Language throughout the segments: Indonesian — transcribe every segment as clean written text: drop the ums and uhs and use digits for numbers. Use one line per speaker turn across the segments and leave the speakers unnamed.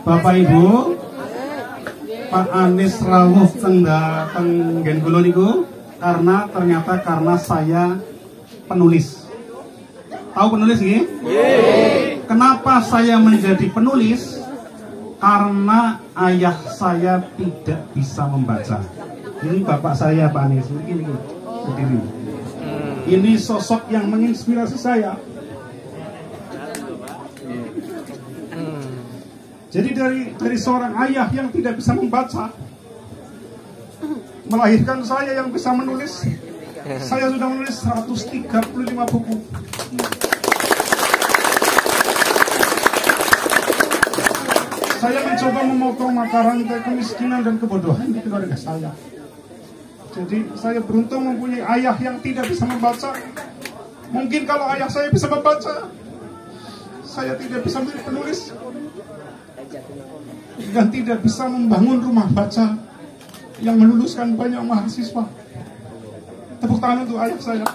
Bapak Ibu, Pak Anies rawuh tenggen kula niku karena saya penulis. Tahu penulis nggih? Kenapa saya menjadi penulis? Karena ayah saya tidak bisa membaca. Ini bapak saya Pak Anies, ini berdiri. Ini sosok yang menginspirasi saya. Jadi dari seorang ayah yang tidak bisa membaca, melahirkan saya yang bisa menulis. Saya sudah menulis 135 buku. Saya mencoba memotong mata rantai kemiskinan dan kebodohan di keluarga saya. Jadi saya beruntung mempunyai ayah yang tidak bisa membaca. Mungkin kalau ayah saya bisa membaca, saya tidak bisa menjadi penulis dan tidak bisa membangun rumah baca yang meluluskan banyak mahasiswa. Tepuk tangan untuk ayah saya.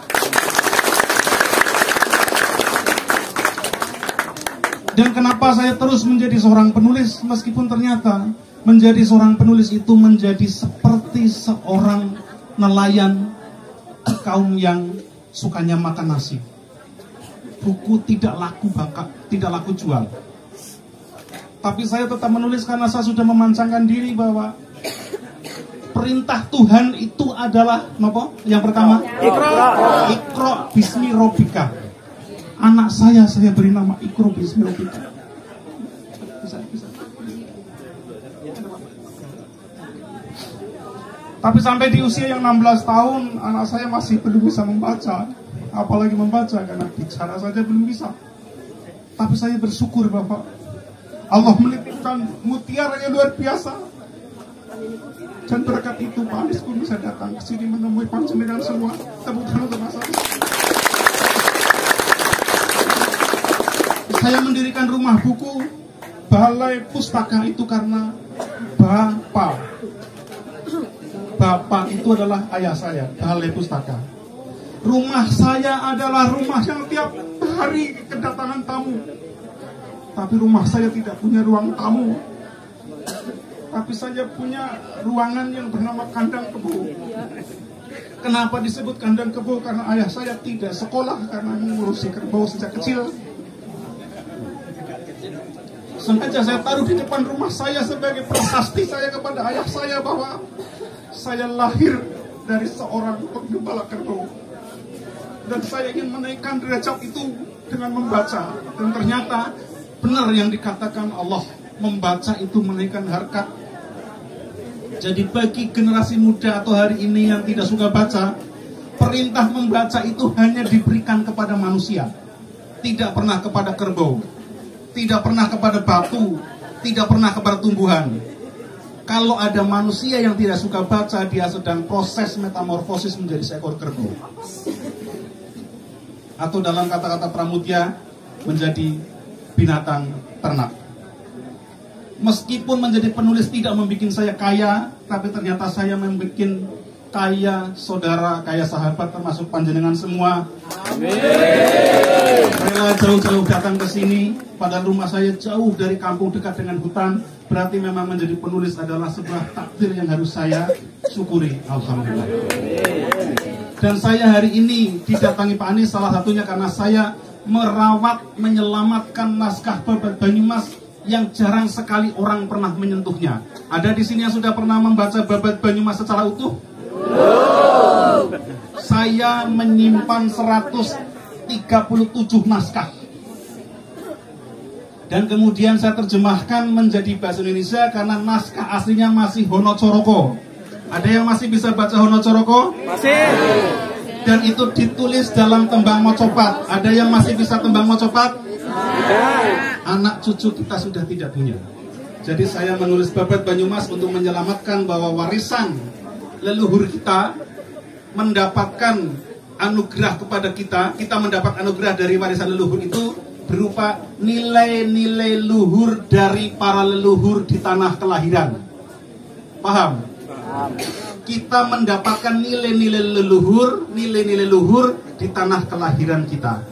Dan kenapa saya terus menjadi seorang penulis, meskipun ternyata menjadi seorang penulis itu menjadi seperti seorang nelayan kaum yang sukanya makan nasi. Buku tidak laku tidak laku jual. Tapi saya tetap menulis karena saya sudah memancangkan diri bahwa perintah Tuhan itu adalah apa? Yang pertama, Iqra bismi rabbika. Anak saya beri nama Iqra bismi rabbika. Bisa. Tapi sampai di usia yang 16 tahun, anak saya masih belum bisa membaca. Apalagi membaca, karena bicara saja belum bisa. Tapi saya bersyukur Bapak, Allah menitipkan mutiara yang luar biasa. Dan berkat itu Pak Anies pun bisa datang ke sini menemui panjenengan semua. Tepuk tangan untuk Mas Anies. Saya mendirikan rumah buku, balai pustaka itu karena Bapak itu adalah ayah saya, balai pustaka. Rumah saya adalah rumah yang tiap hari kedatangan tamu. Tapi rumah saya tidak punya ruang tamu. Tapi saya punya ruangan yang bernama kandang kebo. Kenapa disebut kandang kebo? Karena ayah saya tidak sekolah karena mengurusi kerbau sejak kecil. Sengaja saya taruh di depan rumah saya sebagai prasasti saya kepada ayah saya bahwa saya lahir dari seorang penggembala kerbau. Dan saya ingin menaikkan derajat itu dengan membaca. Dan ternyata benar yang dikatakan Allah, membaca itu menaikkan harkat. Jadi bagi generasi muda atau hari ini yang tidak suka baca, perintah membaca itu hanya diberikan kepada manusia, tidak pernah kepada kerbau, tidak pernah kepada batu, tidak pernah kepada tumbuhan. Kalau ada manusia yang tidak suka baca, dia sedang proses metamorfosis menjadi seekor kerbau. Atau dalam kata-kata Pramudia, menjadi binatang ternak. Meskipun menjadi penulis tidak membuat saya kaya, tapi ternyata saya membuat kaya saudara, kaya sahabat, termasuk panjenengan semua. Amin. Rela jauh-jauh datang ke sini, padahal rumah saya jauh dari kampung, dekat dengan hutan. Berarti memang menjadi penulis adalah sebuah takdir yang harus saya syukuri. Alhamdulillah. Dan saya hari ini didatangi Pak Anies salah satunya karena saya merawat, menyelamatkan naskah Babat Banyumas yang jarang sekali orang pernah menyentuhnya. Ada di sini yang sudah pernah membaca Babat Banyumas secara utuh? Saya menyimpan 137 naskah. Dan kemudian saya terjemahkan menjadi bahasa Indonesia karena naskah aslinya masih Hono Coroko. Ada yang masih bisa baca Hono Coroko? Masih. Dan itu ditulis dalam tembang mocopat. Ada yang masih bisa tembang mocopat? Anak cucu kita sudah tidak punya. Jadi saya menulis Babat Banyumas untuk menyelamatkan bahwa warisan leluhur kita mendapatkan anugerah kepada kita. Kita mendapat anugerah dari warisan leluhur itu berupa nilai-nilai luhur dari para leluhur di tanah kelahiran. Paham? Paham. Kita mendapatkan nilai-nilai leluhur, nilai-nilai luhur di tanah kelahiran kita.